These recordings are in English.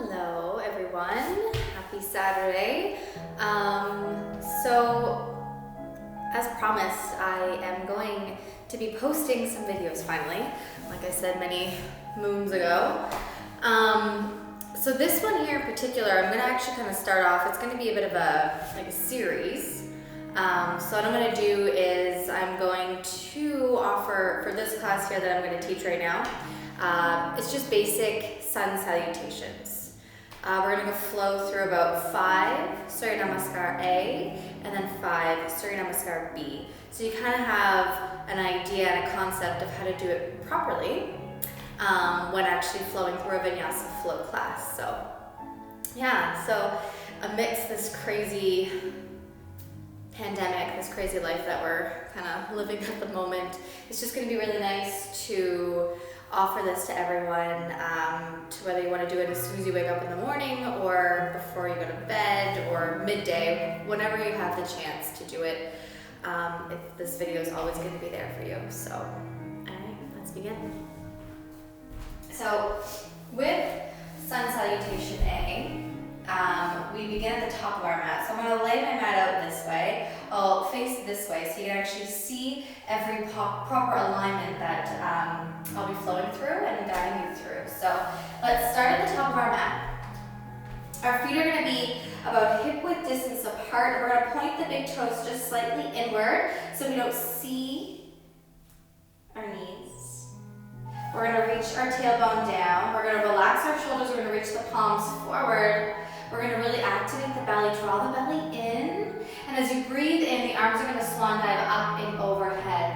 Hello everyone, happy Saturday. So as promised, I am going to be posting some videos finally, like I said many moons ago. So this one here in particular, I'm gonna actually kind of start off, it's gonna be a bit of a series. So what I'm gonna do is I'm going to offer, for this class here that I'm gonna teach right now, it's just basic sun salutations. We're going to flow through about 5 Surya Namaskar A and then 5 Surya Namaskar B. So you kind of have an idea and a concept of how to do it properly when actually flowing through a vinyasa flow class. So yeah, so amidst this crazy pandemic, this crazy life that we're kind of living at the moment, it's just going to be really nice to offer this to everyone, to whether you want to do it as soon as you wake up in the morning or before you go to bed or midday, whenever you have the chance to do it. This video is always going to be there for you. So, alright, let's begin. So, with sun salutation A, we begin at the top of our mat. So I'm going to lay my mat out this way. I'll face this way so you can actually see every proper alignment that I'll be flowing through and guiding you through. So let's start at the top of our mat. Our feet are going to be about hip width distance apart. We're going to point the big toes just slightly inward so we don't see our knees. We're going to reach our tailbone down. We're going to relax our shoulders. We're going to reach the palms forward. We're going to really activate the belly, draw the belly in. And as you breathe in, the arms are going to swan dive up and overhead.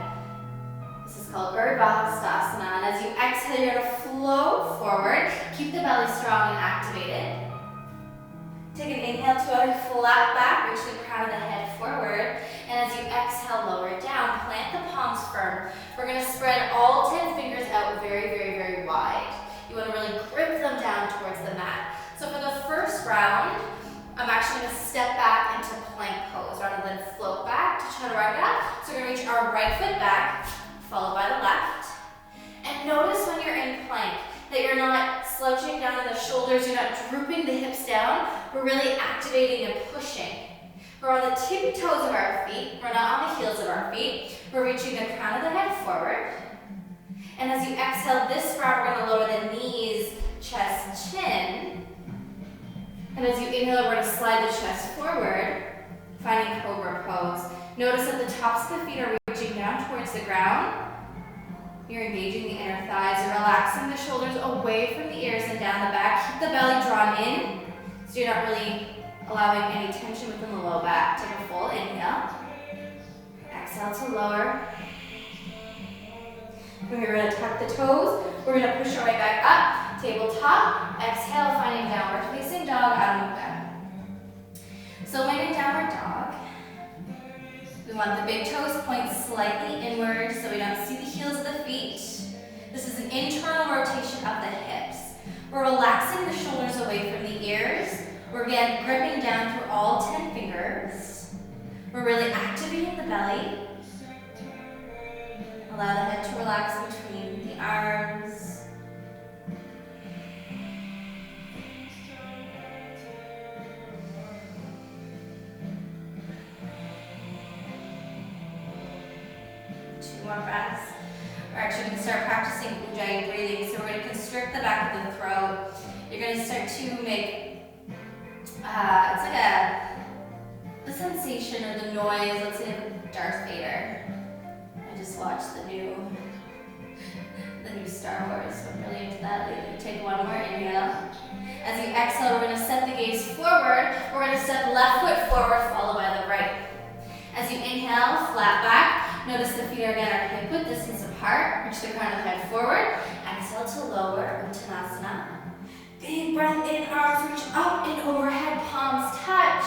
This is called Urdhva Hastasana. And as you exhale, you're going to flow forward. Keep the belly strong and activated. Take an inhale to a flat back, reach the crown of the head forward. And as you exhale, lower it down. Plant the palms firm. We're going to spread all 10 fingers out very, very, very wide. You want to really grip them down towards the mat. So for the first round, I'm actually going to step back into plank pose rather than float back to chaturanga. So we're going to reach our right foot back, followed by the left. And notice when you're in plank that you're not slouching down on the shoulders, you're not drooping the hips down. We're really activating and pushing. We're on the tippy toes of our feet. We're not on the heels of our feet. We're reaching the crown of the head forward. And as you exhale this round, we're going to lower the knees, chest, chin. And as you inhale, we're going to slide the chest forward, finding cobra pose. Notice that the tops of the feet are reaching down towards the ground. You're engaging the inner thighs. You're relaxing the shoulders away from the ears and down the back. Keep the belly drawn in, so you're not really allowing any tension within the low back. Take a full inhale. Exhale to lower. And we're going to tuck the toes. We're going to push our way back up. Tabletop. Exhale, finding downward facing dog, Adho Mukha. So when in downward dog, we want the big toes point slightly inward so we don't see the heels of the feet. This is an internal rotation of the hips. We're relaxing the shoulders away from the ears. We're again gripping down through all 10 fingers. We're really activating the belly. Allow the head to relax between the arms. More breaths. We're actually going to start practicing ujjayi breathing. So we're going to constrict the back of the throat. You're going to start to make, it's like the sensation or the noise, let's say Darth Vader. I just watched the new Star Wars, so I'm really into that lately. Take one more inhale. As you exhale, we're going to set the gaze forward. We're going to step left foot forward, followed by the right. As you inhale, flat back. Notice the feet again are hip width distance apart. Reach the crown of the head forward. Exhale to lower, Uttanasana. Big breath in, arms reach up and overhead, palms touch.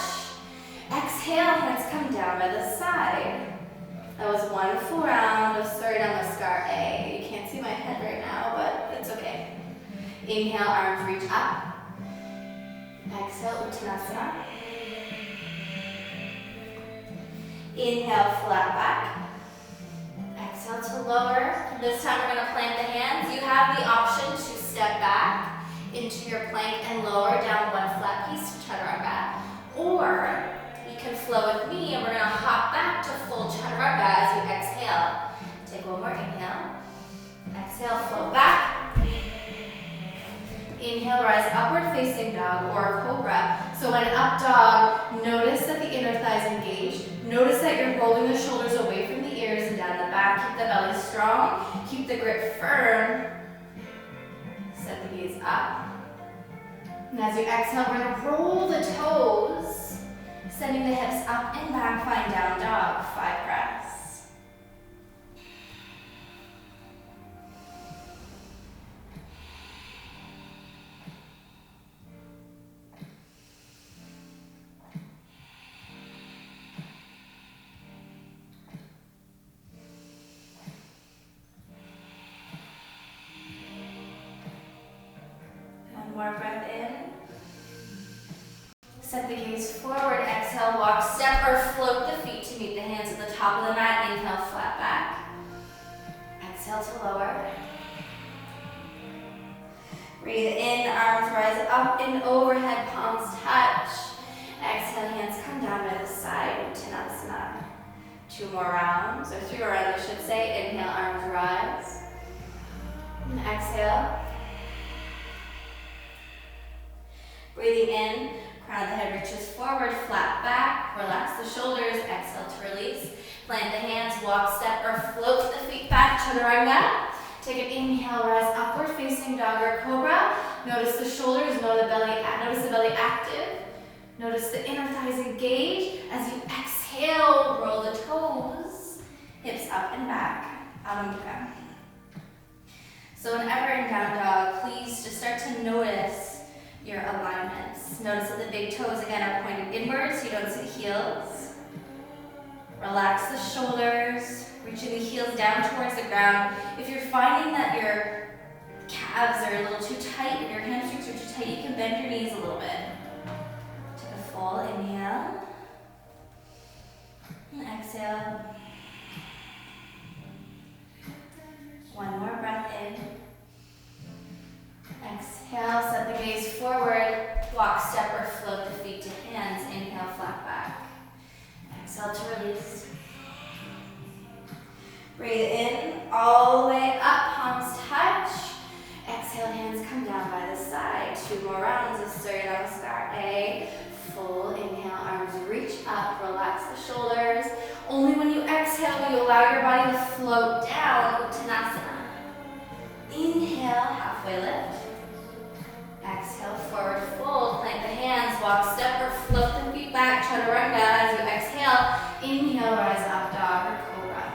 Exhale, hands come down by the side. That was one full round of Surya Namaskar A. You can't see my head right now, but it's okay. Inhale, arms reach up. Exhale, Uttanasana. Inhale, flat back. Exhale to lower. This time we're going to plant the hands. You have the option to step back into your plank and lower down one flat piece to chaturanga. Or you can flow with me and we're gonna hop back to full chaturanga as you exhale. Take one more inhale. Exhale, float back. Inhale, rise upward facing dog or cobra. So in up dog, notice that the inner thighs engage. Notice that you're rolling the shoulders away from the ears and down the back. Keep the belly strong. Keep the grip firm. Set the gaze up. And as you exhale, we're going to roll the toes, sending the hips up and back. Find down dog. 5 breaths. More breath in. Set the gaze forward. Exhale, walk, step, or float the feet to meet the hands at the top of the mat. Inhale, flat back. Exhale to lower. Breathe in, arms rise up and overhead, palms touch. Exhale, hands come down by the side, Uttanasana. 2 more rounds, or 3 more rounds I should say. Inhale, arms rise. And exhale. Breathing in, crown of the head reaches forward, flat back, relax the shoulders, exhale to release. Plant the hands, walk, step, or float the feet back, chaturanga. Take an inhale, rise upward facing dog or cobra. Notice the shoulders, notice the belly active. Notice the inner thighs engage. As you exhale, roll the toes, hips up and back, Adho Mukha. So whenever in down dog, please just start to notice your alignments. Notice that the big toes again are pointed inwards, so you don't see the heels. Relax the shoulders, reaching the heels down towards the ground. If you're finding that your calves are a little too tight, or your hamstrings are too tight, you can bend your knees a little bit. Take a full inhale. And exhale. One more breath in. Exhale, set the gaze forward, walk, step, or float the feet to hands. Inhale, flat back. Exhale to release. Breathe in, all the way up, palms touch. Exhale, hands come down by the side. 2 more rounds of Namaste A. Full inhale, arms reach up, relax the shoulders. Only when you exhale will you allow your body to float down, Uttanasana. Inhale, halfway lift. Exhale, forward fold, plant the hands, walk, step, or float the feet back, chaturanga. As you exhale, inhale, rise up, dog or cobra.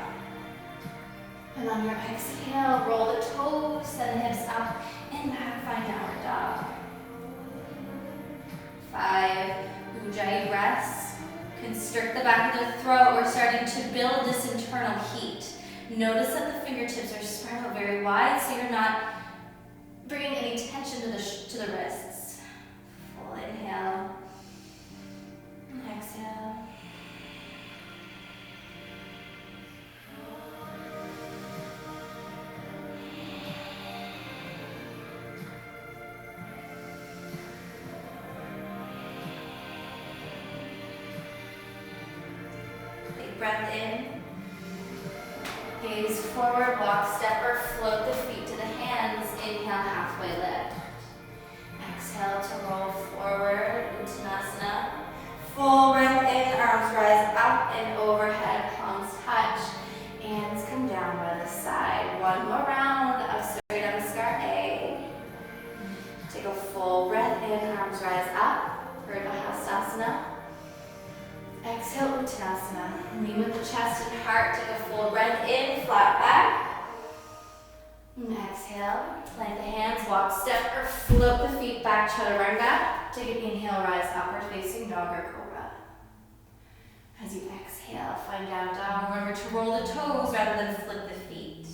And on your exhale, roll the toes, send the hips up and back, find downward dog. 5 Ujjayi breaths. Constrict the back of the throat. We're starting to build this internal heat. Notice that the fingertips are spread out very wide, so you're not bringing any tension to the wrists. Full inhale. And exhale. Big breath in. Gaze forward, walk, step, or float the feet to the hands. Inhale, halfway lift. Exhale to roll forward, Uttanasana. Full breath in, arms rise up and overhead, palms touch. Hands come down by the side. 1 more round of Namaste A. Take a full breath in, arms rise up, Urdhva. Exhale, Uttanasana. Lean with the chest and heart. Take a full breath in, flat back. And exhale. Plant the hands, walk, step, or float the feet back, chaturanga. Take an inhale, rise upward facing dog or cobra. As you exhale, find down dog. Remember to roll the toes rather than flip the feet.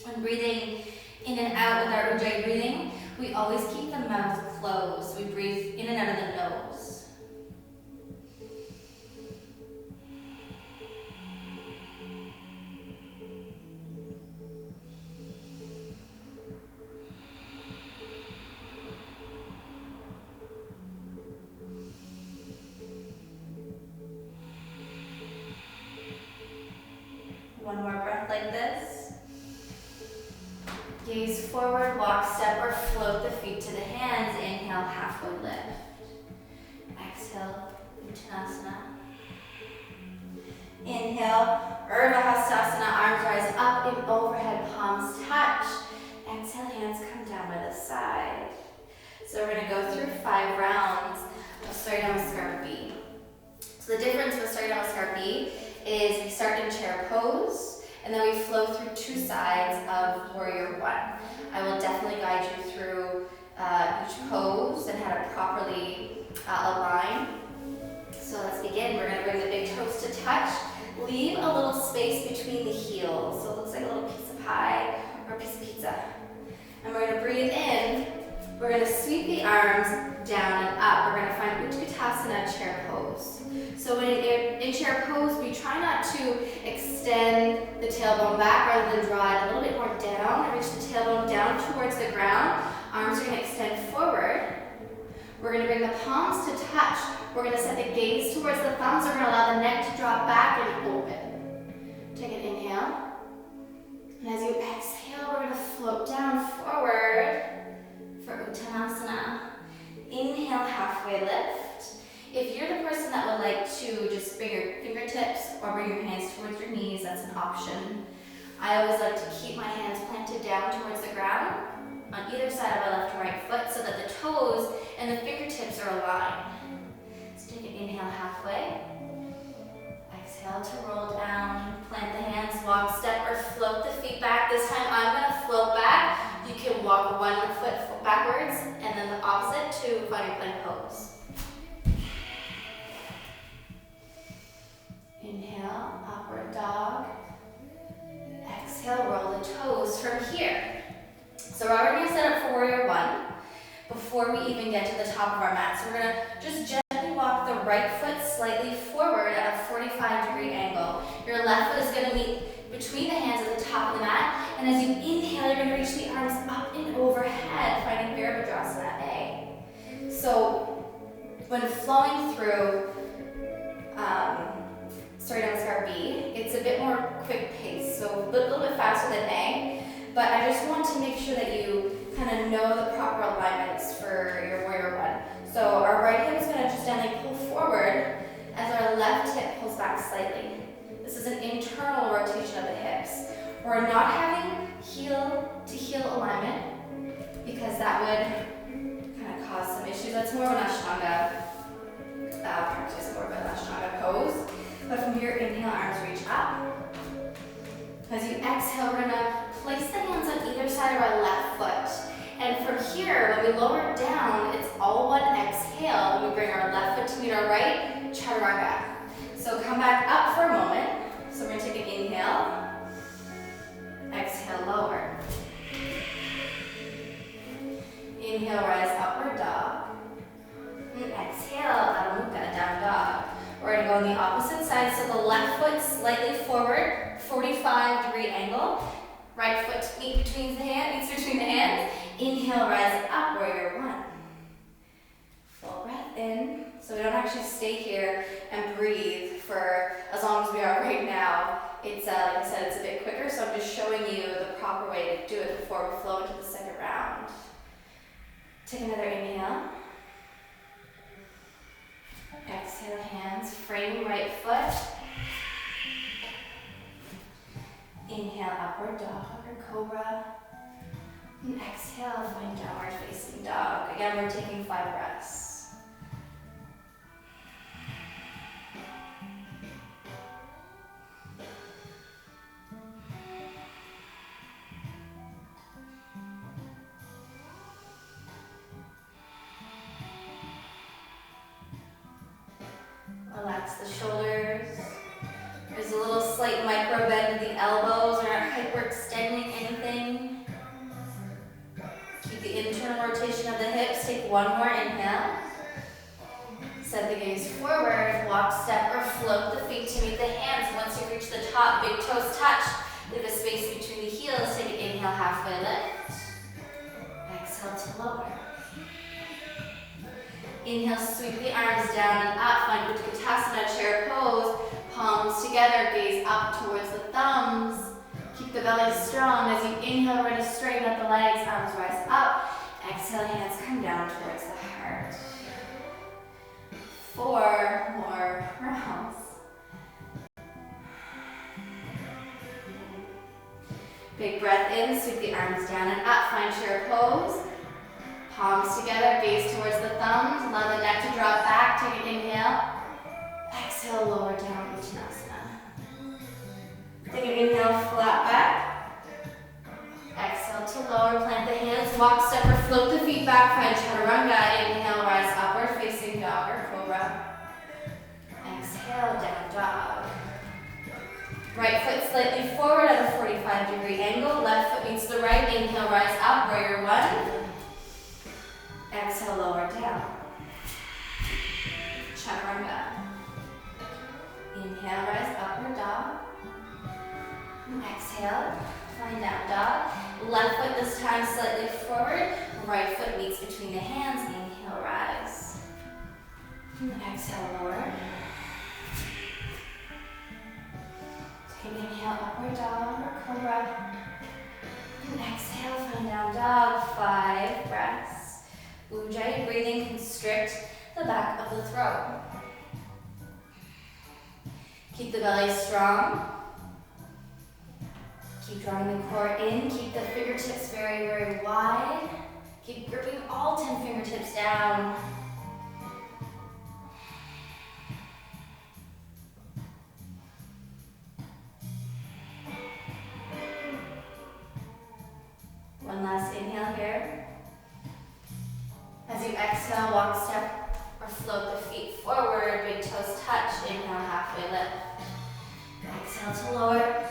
When breathing in and out with our Ujjayi breathing, we always keep the mouth closed. We breathe in and out of the nose. Gaze forward, walk, step, or float the feet to the hands. Inhale, halfway lift. Exhale, Uttanasana. Inhale, Urdhva Hastasana, arms rise up and overhead, palms touch. Exhale, hands come down by the side. So we're going to go through 5 rounds of Surya Namaskar B. So the difference with Surya Namaskar B is we start in chair pose, and then we flow through 2 sides of Warrior 1. I will definitely guide you through each pose and how to properly align. So let's begin. We're going to bring the big toes to touch. Leave a little space between the heels. So it looks like a little piece of pie or a piece of pizza. And we're going to breathe in. We're going to sweep the arms down and up. We're going to find Utkatasana, chair pose. So when in chair pose, we try not to extend the tailbone back rather than draw it a little bit more down. Reach the tailbone down towards the ground. Arms are going to extend forward. We're going to bring the palms to touch. We're going to set the gaze towards the thumbs. We're going to allow the neck to drop back and open. Take an inhale. And as you exhale, we're going to float down forward for Uttanasana. Inhale, halfway lift. If you're the person that would like to just bring your fingertips or bring your hands towards your knees, that's an option. I always like to keep my hands planted down towards the ground on either side of my left and right foot so that the toes and the fingertips are aligned. So take an inhale halfway. Exhale to roll down. Plant the hands, walk, step, or float the feet back. This time I'm going to float back. You can walk one foot backwards and then the opposite to find your plank pose. Inhale, upward dog. Exhale, roll the toes from here. So we're already going to set up for Warrior 1 before we even get to the top of our mat. So we're going to just gently walk the right foot slightly forward at a 45-degree angle. Your left foot is going to meet between the hands at the top of the mat. And as you inhale, you're going to reach the arms up and overhead, finding Virabhadrasana A. So when flowing through Surya Namaskar B, it's a bit more quick pace, so a little bit faster than A. But I just want to make sure that you kind of know the proper alignments for your Warrior 1. So our right hip is going to just gently pull forward as our left hip pulls back slightly. This is an internal rotation of the hips. We're not having heel to heel alignment because that would kind of cause some issues. That's more of an Ashtanga practice, more of an Ashtanga pose. But from here, inhale, arms reach up. As you exhale, we're going to place the hands on either side of our left foot. And from here, when we lower it down, it's all one exhale. And we bring our left foot to meet our right, chaturanga. So come back up for a moment. So we're going to take an inhale. Exhale, lower. Inhale, rise, upward dog. And exhale, Adho Mukha, down dog. We're going to go on the opposite side. So the left foot slightly forward, 45-degree angle. Right foot meets between the hands. Inhale, rise up, Warrior 1. Full breath in. So we don't actually stay here and breathe for as long as we are right now. It's, like I said, it's a bit quicker, so I'm just showing you the proper way to do it before we flow into the second round. Take another inhale. Exhale, hands, frame right foot. Inhale, upward dog or cobra. And exhale, find downward facing dog. Again, we're taking 5 breaths. Relax the shoulders. There's a little slight micro bend of the elbows. We're not hyperextending anything. Keep the internal rotation of the hips. Take one more inhale. Set the gaze forward. Walk, step, or float the feet to meet the hands. Once you reach the top, big toes touch. Leave a space between the heels. Take an inhale, halfway lift. Exhale to lower. Inhale, sweep the arms down and up. Find Utkatasana, chair pose. Palms together, gaze up towards the thumbs. Keep the belly strong as you inhale, ready to straighten up the legs, arms rise up. Exhale, hands come down towards the heart. 4 more rounds. Big breath in, sweep the arms down and up, find chair pose. Palms together, gaze towards the thumbs, allow the neck to drop back, take an inhale. Exhale, lower down, Uttanasana. Take an inhale, flat back. Exhale to lower, plant the hands, walk, step, or float the feet back, find chaturanga. Inhale, rise upward, facing dog or cobra. Exhale, down dog. Right foot slightly forward at a 45-degree angle, left foot meets the right. Inhale, rise up, warrior one. Exhale, lower down. Chaturanga. Inhale, rise upward dog. Exhale, find down dog. Left foot this time slightly forward. Right foot meets between the hands. Inhale, rise. Exhale, lower. Take an inhale, upward dog or cobra. Exhale, find down dog. 5 breaths. Ujjayi breathing, constrict the back of the throat. Keep the belly strong. Keep drawing the core in. Keep the fingertips very, very wide. Keep gripping all 10 fingertips down. One last inhale here. As you exhale, walk, step, or float the feet forward. Big toes touch. Inhale, halfway lift. Exhale to lower.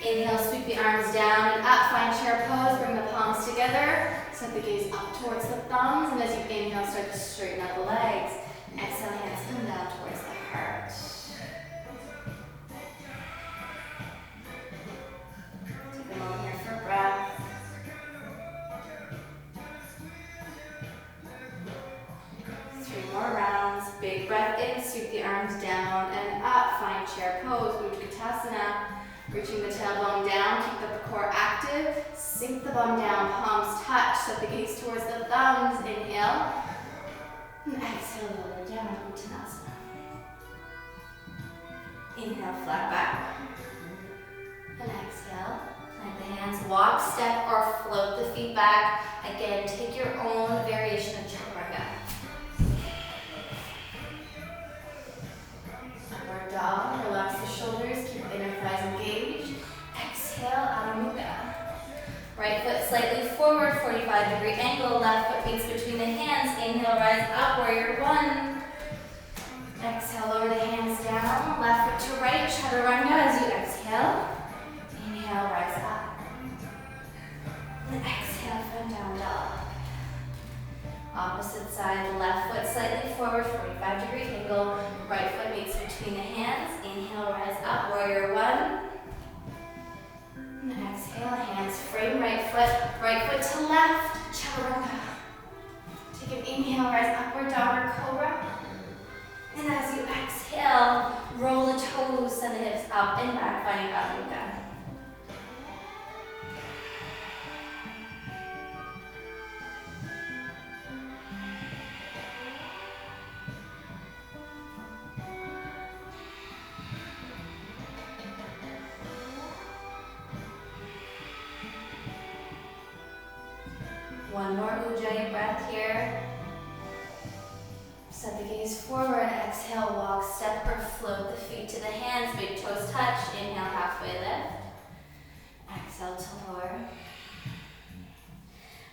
Inhale, sweep the arms down and up. Find chair pose. Bring the palms together. Set the gaze up towards the thumbs. And as you inhale, start to straighten out the legs. Exhale, hands come down towards the heart. Take a moment here for breath. More rounds. Big breath in, sweep the arms down and up. Find chair pose, Utkatasana. Reaching the tailbone down, keep the core active. Sink the bum down, palms touch. Set the gaze towards the thumbs. Inhale. And exhale, lower down, Uttanasana. Inhale, flat back. And exhale. Plant the hands, walk, step, or float the feet back. Again, take your own variation of chaturanga. Upward dog, relax the shoulders, keep the inner thighs engaged. Exhale, Adho Mukha. Right foot slightly forward, 45-degree angle, left foot meets between the hands. Inhale, rise up, warrior one. Exhale, lower the hands down, left foot to right, chaturanga as you exhale. Inhale, rise up. And exhale, from down dog. Opposite side, left foot slightly forward, 45-degree angle. Right foot meets between the hands. Inhale, rise up, warrior one. And exhale, hands frame right foot to left, chaturanga. Take an inhale, rise upward dog or cobra. And as you exhale, roll the toes, send the hips up and back, finding Adho Mukha. One more Ujjayi breath here. Set the gaze forward, exhale, walk, step, or float the feet to the hands, big toes touch. Inhale, halfway lift. Exhale to lower.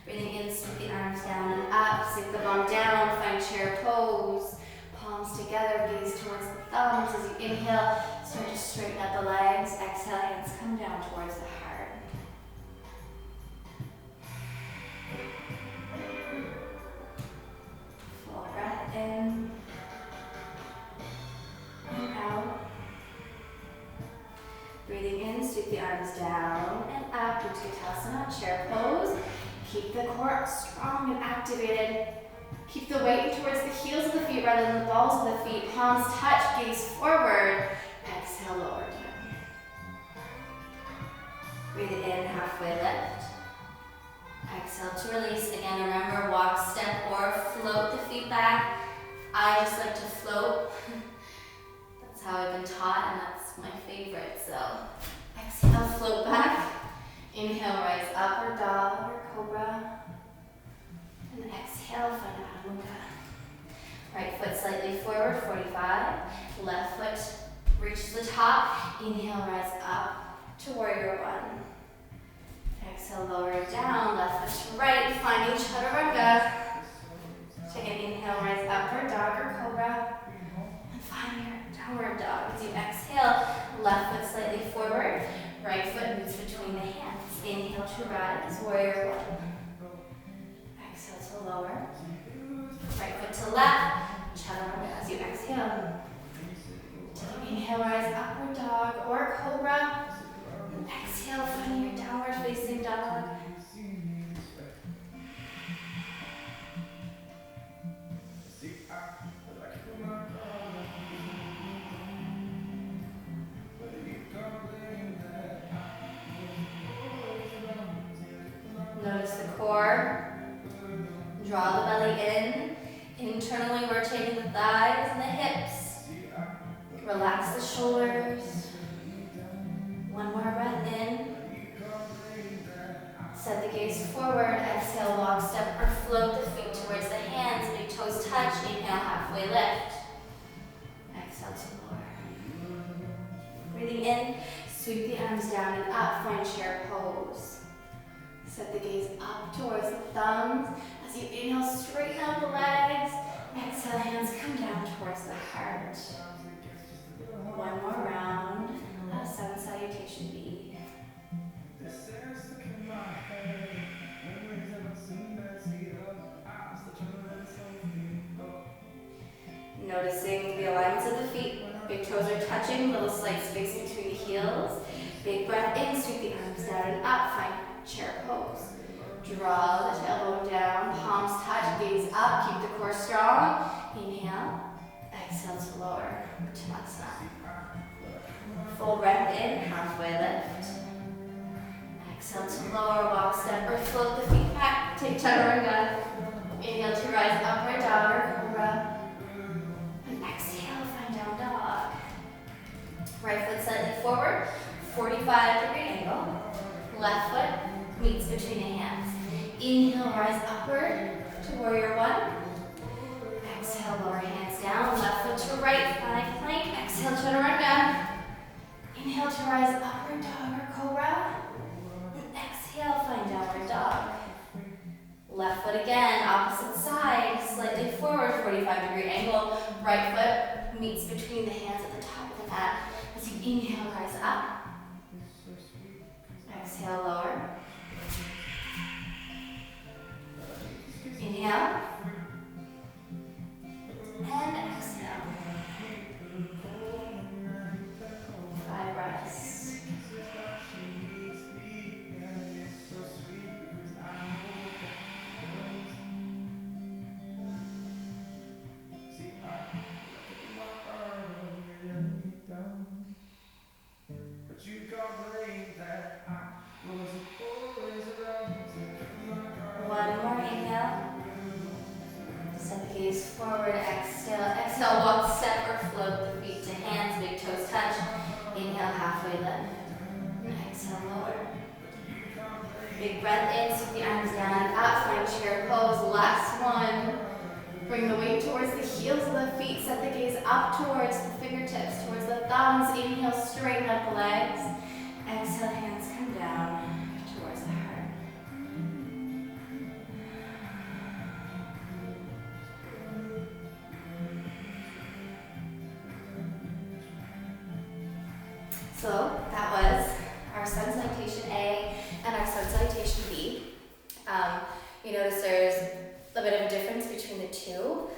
Breathing in, sweep the arms down and up, sink the bum down, find chair pose. Palms together, gaze towards the thumbs. As you inhale, start to straighten out the legs. Exhale, hands come down towards the heart. Breath in and out. Breathing in, sweep the arms down and up. Utkatasana, chair pose. Keep the core strong and activated. Keep the weight towards the heels of the feet rather than the balls of the feet. Palms touch, gaze forward. Exhale, lower down. Breathe in, halfway lift. Exhale to release. Again, remember, walk, step, or float the feet back. I just like to float. That's how I've been taught, and that's my favorite. So exhale, float back. Inhale, rise, upward dog or cobra. And exhale, find Adho Mukha. Right foot slightly forward, 45. Left foot reaches the top. Inhale, rise up to warrior one. Exhale, lower it down. Left foot to right, finding chaturanga. Take an inhale, rise upward dog or cobra. And find your downward dog. As you exhale, left foot slightly forward. Right foot moves between the hands. Inhale to rise, warrior one. Exhale to lower. Right foot to left, chaturanga as you exhale. Take an inhale, rise, upward dog or cobra. And exhale, finding your downward facing dog. Notice the core. Draw the belly in. Internally rotating the thighs and the hips. Relax the shoulders. One more breath in. Set the gaze forward. Exhale, walk, step, or float the feet towards the hands. Big toes touch. Inhale, halfway lift. Exhale to lower. Breathing in. Sweep the arms down and up. Find chair pose. Set the gaze up towards the thumbs. As you inhale, straighten out the legs. Exhale, hands come down towards the heart. One more round. Let a sun salutation be. Noticing the alignments of the feet. Big toes are touching, little slight space between the heels. Big breath in, sweep the arms down and up. Find chair pose. Draw the tailbone down, palms touch, gaze up, keep the core strong. Inhale, exhale to lower, Uttanasana. Full breath in, halfway lift. Exhale to lower, walk, step, or float the feet back. Take chaturanga. Inhale to rise, upward dog or cobra. And exhale, find down dog. Right foot slightly forward, 45-degree angle. Left foot meets between the hands. Inhale, rise upward to warrior one. Exhale, lower hands down. Left foot to right, find plank. Exhale, chaturanga. Inhale to rise upward dog or cobra. And exhale, find downward dog. Left foot again, opposite side, slightly forward, 45-degree angle. Right foot meets between the hands at the top of the mat. As you inhale, rise up. Exhale, lower. Inhale. And exhale. 5 breaths. One more inhale. Set the gaze forward, exhale. Exhale, walk, step, or float the feet to hands, big toes touch. Inhale, halfway lift. And exhale, lower. Big breath in, sweep the arms down and up, find chair pose. Last one. Bring the weight towards the heels of the feet. Set the gaze up towards the fingertips, towards the thumbs. Inhale, straighten up the legs. Exhale, hands come down towards the heart. So that was our sun salutation A and our sun salutation B. You notice there's a bit of a difference between the two.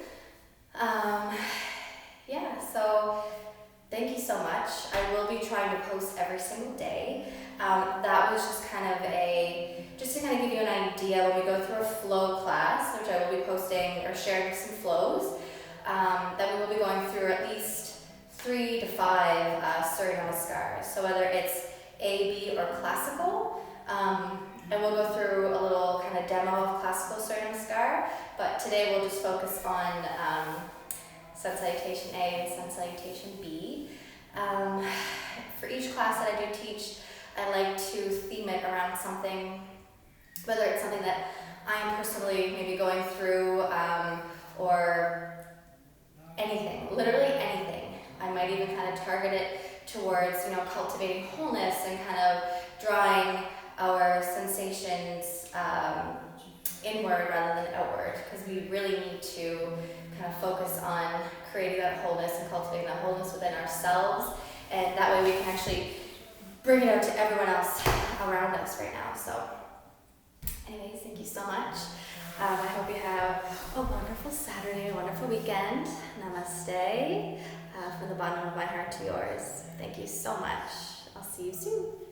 Yeah, so thank you so much. I will be trying to post every single day. That was just kind of just to kind of give you an idea when we go through a flow class, which I will be posting or sharing some flows, that we will be going through at least 3 to 5 Surya Namaskars. So whether it's A, B, or classical. And we'll go through a little kind of demo of classical Namaste, but today we'll just focus on Salutation A and Salutation B. For each class that I do teach, I like to theme it around something, whether it's something that I'm personally maybe going through, or anything, literally anything. I might even kind of target it towards, cultivating wholeness and kind of drawing our sensations inward rather than outward, because we really need to kind of focus on creating that wholeness and cultivating that wholeness within ourselves, and that way we can actually bring it out to everyone else around us right now. So anyways, thank you so much. I hope you have a wonderful Saturday, a wonderful weekend. Namaste. From the bottom of my heart to yours. Thank you so much. I'll see you soon.